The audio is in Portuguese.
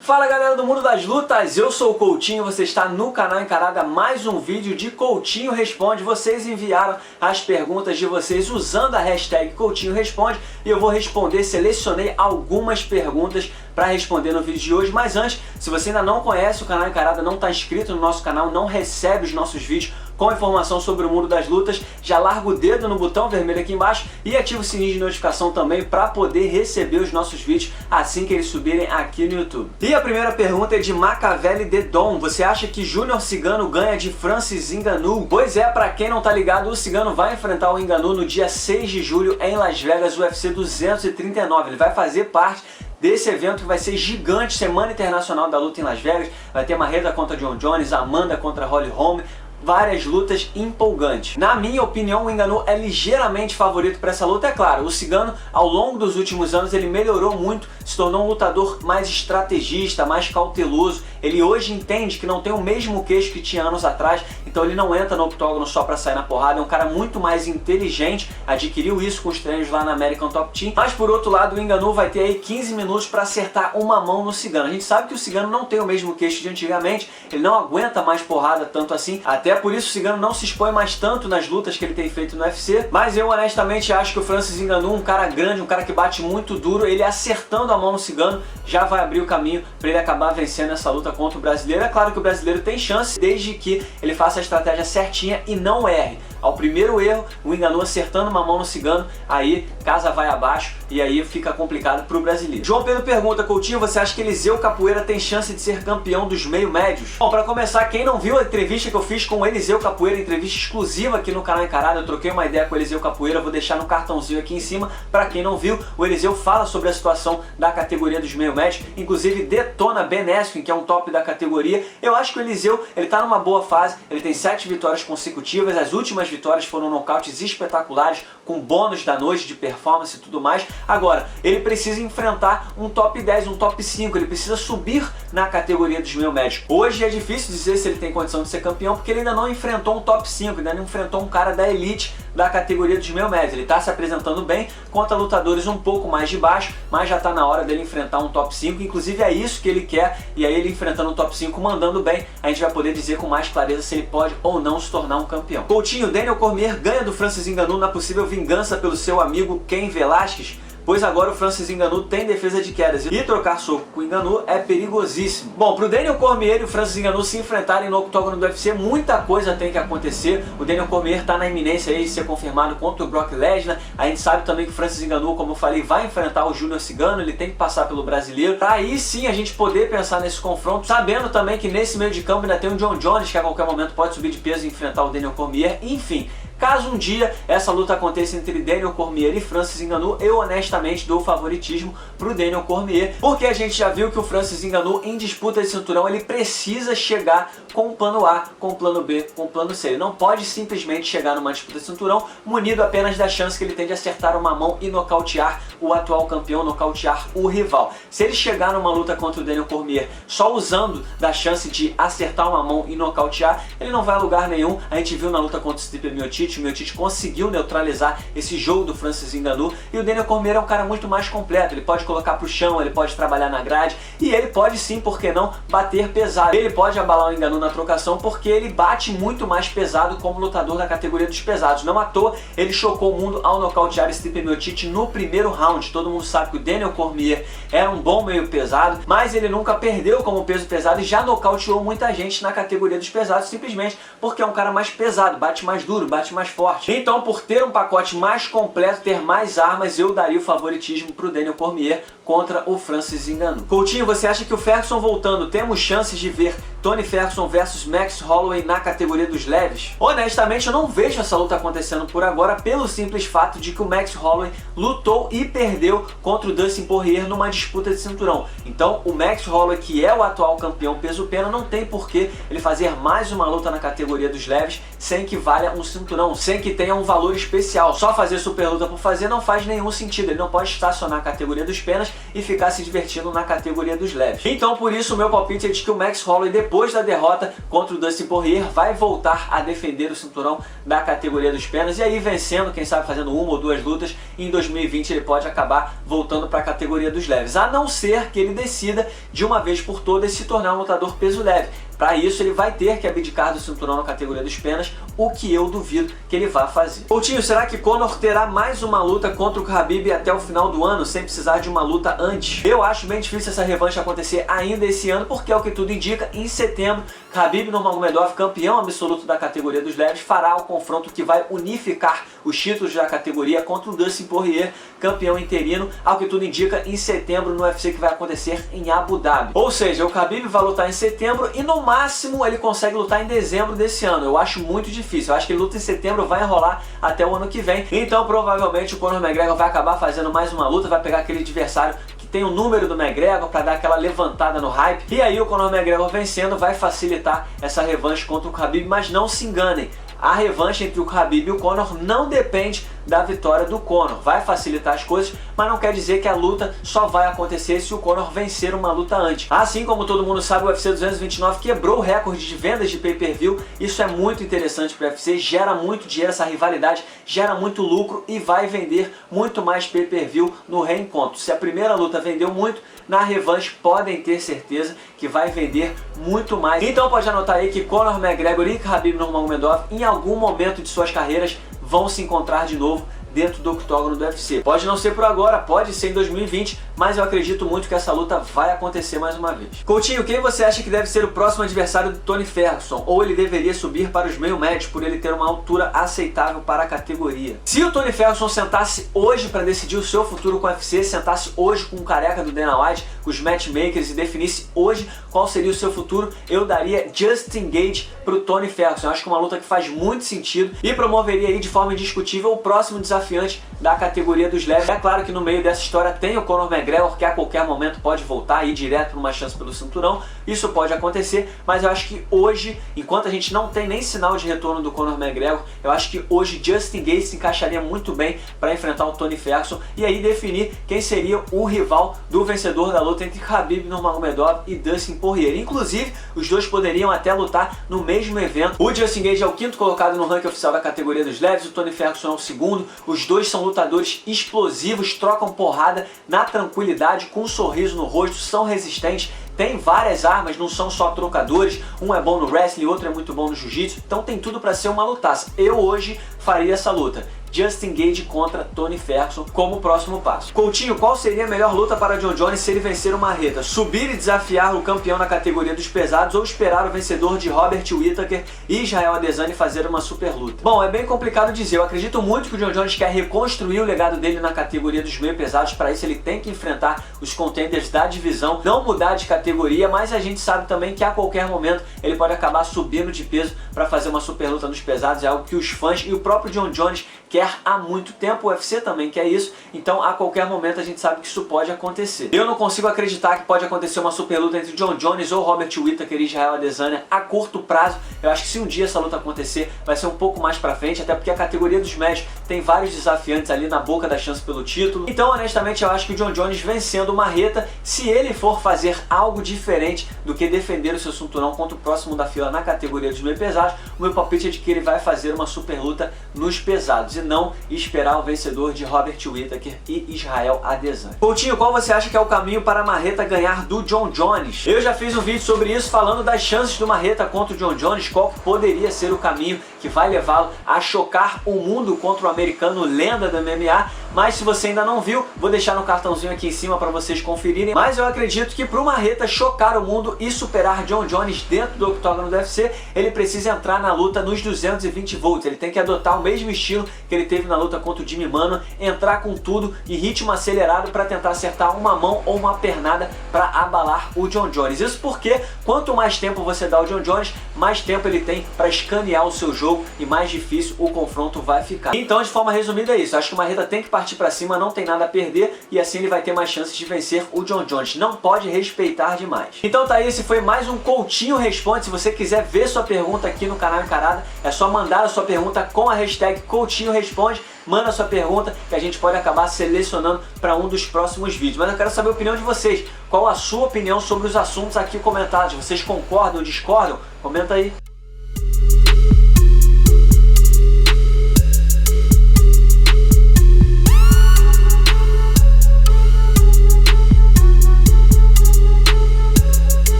Fala galera do mundo das lutas, eu sou o Coutinho, você está no canal Encarada, mais um vídeo de Coutinho Responde. Vocês enviaram as perguntas de vocês usando a hashtag Coutinho Responde e eu vou responder, selecionei algumas perguntas para responder no vídeo de hoje. Mas antes, se você ainda não conhece o canal Encarada, não está inscrito no nosso canal, não recebe os nossos vídeos com informação sobre o mundo das lutas, já larga o dedo no botão vermelho aqui embaixo e ativa o sininho de notificação também para poder receber os nossos vídeos assim que eles subirem aqui no YouTube. E a primeira pergunta é de Machiavelli Dedon. Você acha que Júnior Cigano ganha de Francis Ngannou? Pois é, para quem não tá ligado, o Cigano vai enfrentar o Ngannou no dia 6 de julho em Las Vegas, UFC 239. Ele vai fazer parte desse evento que vai ser gigante, Semana Internacional da Luta em Las Vegas. Vai ter Marreta contra John Jones, Amanda contra Holly Holm, várias lutas empolgantes. Na minha opinião, o Ngannou é ligeiramente favorito para essa luta. É claro, o Cigano, ao longo dos últimos anos, ele melhorou muito, se tornou um lutador mais estrategista, mais cauteloso. Ele hoje entende que não tem o mesmo queixo que tinha anos atrás, então ele não entra no octógono só para sair na porrada. É um cara muito mais inteligente, adquiriu isso com os treinos lá na American Top Team. Mas por outro lado, o Ngannou vai ter aí 15 minutos para acertar uma mão no Cigano. A gente sabe que o Cigano não tem o mesmo queixo de antigamente, ele não aguenta mais porrada tanto assim, até por isso o Cigano não se expõe mais tanto nas lutas que ele tem feito no UFC. Mas eu honestamente acho que o Francis Ngannou, um cara grande, um cara que bate muito duro, ele acertando a mão no Cigano já vai abrir o caminho para ele acabar vencendo essa luta contra o brasileiro. É claro que o brasileiro tem chance desde que ele faça a estratégia certinha e não erre. Ao primeiro erro, o Ngannou acertando uma mão no Cigano, aí casa vai abaixo e aí fica complicado para o brasileiro. João Pedro pergunta: Coutinho, você acha que Eliseu Capoeira tem chance de ser campeão dos meio médios? Bom, para começar, quem não viu a entrevista que eu fiz com o Eliseu Capoeira, entrevista exclusiva aqui no canal Encarada, eu troquei uma ideia com o Eliseu Capoeira, vou deixar no cartãozinho aqui em cima. Para quem não viu, o Eliseu fala sobre a situação da categoria dos meio médios, inclusive detona Ben Askren, que é um top da categoria. Eu acho que o Eliseu, ele tá numa boa fase, ele tem 7 vitórias consecutivas, as últimas vitórias foram nocautes espetaculares, com bônus da noite de performance e tudo mais. Agora, ele precisa enfrentar um top 10, um top 5, ele precisa subir na categoria dos meio médios. Hoje é difícil dizer se ele tem condição de ser campeão, porque ele ainda não enfrentou um top 5, ainda não enfrentou um cara da elite da categoria dos meio médios. Ele está se apresentando bem contra lutadores um pouco mais de baixo, mas já está na hora dele enfrentar um top 5, inclusive é isso que ele quer, e aí ele enfrentando um top 5, mandando bem, a gente vai poder dizer com mais clareza se ele pode ou não se tornar um campeão. Coutinho, Daniel Cormier ganha do Francis Ngannou na possível vingança pelo seu amigo Cain Velasquez? Pois agora o Francis Ngannou tem defesa de quedas e trocar soco com o Ngannou é perigosíssimo. Bom, pro Daniel Cormier e o Francis Ngannou se enfrentarem no octógono do UFC, muita coisa tem que acontecer. O Daniel Cormier tá na iminência aí de ser confirmado contra o Brock Lesnar. A gente sabe também que o Francis Ngannou, como eu falei, vai enfrentar o Júnior Cigano, ele tem que passar pelo brasileiro, pra aí sim a gente poder pensar nesse confronto, sabendo também que nesse meio de campo ainda tem o John Jones, que a qualquer momento pode subir de peso e enfrentar o Daniel Cormier. Enfim, caso um dia essa luta aconteça entre Daniel Cormier e Francis Ngannou, eu honestamente dou favoritismo pro Daniel Cormier, porque a gente já viu que o Francis Ngannou em disputa de cinturão, ele precisa chegar com o plano A, com o plano B, com o plano C. Ele não pode simplesmente chegar numa disputa de cinturão munido apenas da chance que ele tem de acertar uma mão e nocautear o atual campeão, nocautear o rival. Se ele chegar numa luta contra o Daniel Cormier só usando da chance de acertar uma mão e nocautear, ele não vai a lugar nenhum. A gente viu na luta contra o Stipe Miocic, o Miocic conseguiu neutralizar esse jogo do Francis Ngannou, e o Daniel Cormier é um cara muito mais completo. Ele pode colocar pro chão, ele pode trabalhar na grade e ele pode sim, por que não, bater pesado. Ele pode abalar o Ngannou na trocação porque ele bate muito mais pesado como lutador da categoria dos pesados. Não à toa ele chocou o mundo ao nocautear Stipe Miocic no primeiro round. Todo mundo sabe que o Daniel Cormier era um bom meio pesado, mas ele nunca perdeu como peso pesado e já nocauteou muita gente na categoria dos pesados, simplesmente porque é um cara mais pesado, bate mais duro, bate mais forte. Então, por ter um pacote mais completo, ter mais armas, eu daria o favoritismo pro Daniel Cormier contra o Francis Ngannou. Coutinho, você acha que o Ferguson voltando, temos chances de ver Tony Ferguson versus Max Holloway na categoria dos leves? Honestamente, eu não vejo essa luta acontecendo por agora, pelo simples fato de que o Max Holloway lutou e perdeu contra o Dustin Poirier numa disputa de cinturão. Então, o Max Holloway, que é o atual campeão peso-pena, não tem por que ele fazer mais uma luta na categoria dos leves sem que valha um cinturão, sem que tenha um valor especial. Só fazer super luta por fazer não faz nenhum sentido. Ele não pode estacionar a categoria dos penas e ficar se divertindo na categoria dos leves. Então por isso o meu palpite é de que o Max Holloway, depois da derrota contra o Dustin Poirier, vai voltar a defender o cinturão da categoria dos penas, e aí vencendo, quem sabe fazendo uma ou duas lutas, em 2020 ele pode acabar voltando para a categoria dos leves, a não ser que ele decida de uma vez por todas se tornar um lutador peso leve. Para isso ele vai ter que abdicar do cinturão na categoria dos penas, o que eu duvido que ele vá fazer. Coutinho, será que Conor terá mais uma luta contra o Khabib até o final do ano, sem precisar de uma luta antes? Eu acho bem difícil essa revanche acontecer ainda esse ano, porque é o que tudo indica, em setembro, Khabib Nurmagomedov, campeão absoluto da categoria dos leves, fará o confronto que vai unificar os títulos da categoria contra o Dustin Poirier, campeão interino, ao que tudo indica, em setembro no UFC, que vai acontecer em Abu Dhabi. Ou seja, o Khabib vai lutar em setembro e no máximo ele consegue lutar em dezembro desse ano. Eu acho muito difícil, eu acho que ele luta em setembro, vai enrolar até o ano que vem, então provavelmente o Conor McGregor vai acabar fazendo mais uma luta, vai pegar aquele adversário que tem o número do McGregor para dar aquela levantada no hype, e aí o Conor McGregor vencendo vai facilitar essa revanche contra o Khabib, mas não se enganem, a revanche entre o Khabib e o Conor não depende da vitória do Conor. Vai facilitar as coisas, mas não quer dizer que a luta só vai acontecer se o Conor vencer uma luta antes. Assim como todo mundo sabe, o UFC 229 quebrou o recorde de vendas de pay-per-view. Isso é muito interessante para o UFC, gera muito dinheiro, essa rivalidade gera muito lucro e vai vender muito mais pay-per-view no reencontro. Se a primeira luta vendeu muito, na revanche podem ter certeza que vai vender muito mais. Então pode anotar aí que Conor McGregor e Khabib Nurmagomedov em algum momento de suas carreiras vão se encontrar de novo dentro do octógono do UFC. Pode não ser por agora, pode ser em 2020, mas eu acredito muito que essa luta vai acontecer mais uma vez. Coutinho, quem você acha que deve ser o próximo adversário do Tony Ferguson? Ou ele deveria subir para os meio médios por ele ter uma altura aceitável para a categoria? Se o Tony Ferguson sentasse hoje para decidir o seu futuro com o UFC, sentasse hoje com o careca do Dana White, com os matchmakers, e definisse hoje qual seria o seu futuro, eu daria Justin Gaethje para o Tony Ferguson. Eu acho que é uma luta que faz muito sentido e promoveria aí de forma indiscutível o próximo desafiante da categoria dos leves. É claro que no meio dessa história tem o Conor McGregor, que a qualquer momento pode voltar e ir direto para uma chance pelo cinturão. Isso pode acontecer, mas eu acho que hoje, enquanto a gente não tem nem sinal de retorno do Conor McGregor, eu acho que hoje Justin Gaethje se encaixaria muito bem para enfrentar o Tony Ferguson e aí definir quem seria o rival do vencedor da luta entre Khabib Nurmagomedov e Dustin Poirier. Inclusive, os dois poderiam até lutar no mesmo evento. O Justin Gaethje é o quinto colocado no ranking oficial da categoria dos leves, o Tony Ferguson é o segundo. Os dois são lutadores explosivos, trocam porrada na tranquilidade, com um sorriso no rosto, são resistentes, tem várias armas, não são só trocadores, um é bom no wrestling, outro é muito bom no jiu-jitsu, então tem tudo para ser uma lutaça. Eu hoje faria essa luta. Justin Gaethje contra Tony Ferguson como próximo passo. Coutinho, qual seria a melhor luta para Jon Jones se ele vencer o Marreta? Subir e desafiar o campeão na categoria dos pesados ou esperar o vencedor de Robert Whittaker e Israel Adesanya fazer uma super luta? Bom, é bem complicado dizer. Eu acredito muito que o Jon Jones quer reconstruir o legado dele na categoria dos meio pesados. Para isso ele tem que enfrentar os contenders da divisão, não mudar de categoria, mas a gente sabe também que a qualquer momento ele pode acabar subindo de peso para fazer uma super luta nos pesados. É algo que os fãs e o próprio Jon Jones quer há muito tempo, o UFC também quer isso, então a qualquer momento a gente sabe que isso pode acontecer. Eu não consigo acreditar que pode acontecer uma super luta entre Jon Jones ou Robert Whittaker e Israel Adesanya a curto prazo. Eu acho que se um dia essa luta acontecer, vai ser um pouco mais pra frente, até porque a categoria dos médios tem vários desafiantes ali na boca da chance pelo título. Então, honestamente, eu acho que o Jon Jones vencendo o Marreta, se ele for fazer algo diferente do que defender o seu cinturão contra o próximo da fila na categoria dos meio pesados, o meu palpite é de que ele vai fazer uma super luta nos pesados e não esperar o vencedor de Robert Whittaker e Israel Adesanya. Coutinho, qual você acha que é o caminho para Marreta ganhar do Jon Jones? Eu já fiz um vídeo sobre isso, falando das chances do Marreta contra o Jon Jones, qual poderia ser o caminho que vai levá-lo a chocar o mundo contra o americano lenda do MMA, mas se você ainda não viu, vou deixar no cartãozinho aqui em cima para vocês conferirem. Mas eu acredito que para o Marreta chocar o mundo e superar Jon Jones dentro do octógono do UFC, ele precisa entrar na luta nos 220 volts, ele tem que adotar o mesmo estilo que ele teve na luta contra o Jimmy Mano, entrar com tudo em ritmo acelerado para tentar acertar uma mão ou uma pernada para abalar o Jon Jones. Isso porque quanto mais tempo você dá ao Jon Jones, mais tempo ele tem para escanear o seu jogo e mais difícil o confronto vai ficar. Então, de forma resumida, é isso. Acho que o Marreta tem que partir para cima, não tem nada a perder e assim ele vai ter mais chances de vencer o Jon Jones. Não pode respeitar demais. Então tá aí, esse foi mais um Coutinho Responde. Se você quiser ver sua pergunta aqui no canal Encarada, é só mandar a sua pergunta com a hashtag Coutinho Responde. manda sua pergunta que a gente pode acabar selecionando para um dos próximos vídeos. Mas eu quero saber a opinião de vocês. Qual a sua opinião sobre os assuntos aqui comentados? Vocês concordam ou discordam? Comenta aí.